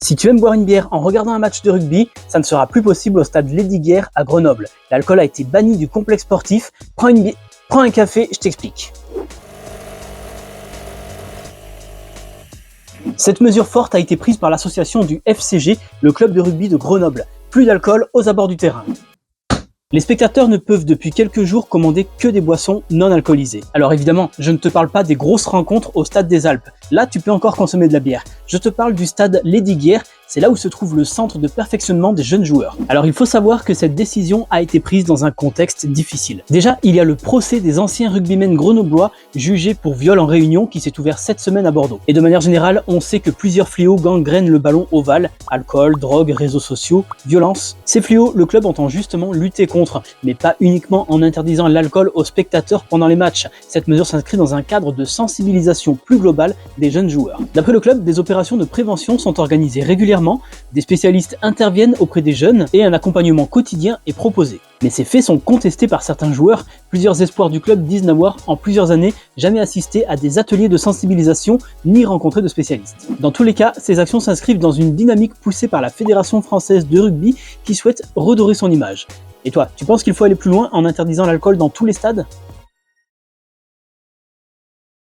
Si tu aimes boire une bière en regardant un match de rugby, ça ne sera plus possible au stade Lesdiguières à Grenoble. L'alcool a été banni du complexe sportif. Prends un café, je t'explique. Cette mesure forte a été prise par l'association du FCG, le club de rugby de Grenoble. Plus d'alcool aux abords du terrain. Les spectateurs ne peuvent depuis quelques jours commander que des boissons non alcoolisées. Alors évidemment, je ne te parle pas des grosses rencontres au stade des Alpes. Là, tu peux encore consommer de la bière. Je te parle du stade Lesdiguières, c'est là où se trouve le centre de perfectionnement des jeunes joueurs. Alors il faut savoir que cette décision a été prise dans un contexte difficile. Déjà, il y a le procès des anciens rugbymen grenoblois jugés pour viol en réunion qui s'est ouvert cette semaine à Bordeaux. Et de manière générale, on sait que plusieurs fléaux gangrènent le ballon ovale: alcool, drogue, réseaux sociaux, violence. Ces fléaux, le club entend justement lutter contre, mais pas uniquement en interdisant l'alcool aux spectateurs pendant les matchs. Cette mesure s'inscrit dans un cadre de sensibilisation plus globale des jeunes joueurs. D'après le club, des opérations de prévention sont organisées régulièrement, des spécialistes interviennent auprès des jeunes et un accompagnement quotidien est proposé. Mais ces faits sont contestés par certains joueurs. Plusieurs espoirs du club disent n'avoir, en plusieurs années, jamais assisté à des ateliers de sensibilisation ni rencontré de spécialistes. Dans tous les cas, ces actions s'inscrivent dans une dynamique poussée par la Fédération française de rugby qui souhaite redorer son image. Et toi, tu penses qu'il faut aller plus loin en interdisant l'alcool dans tous les stades ?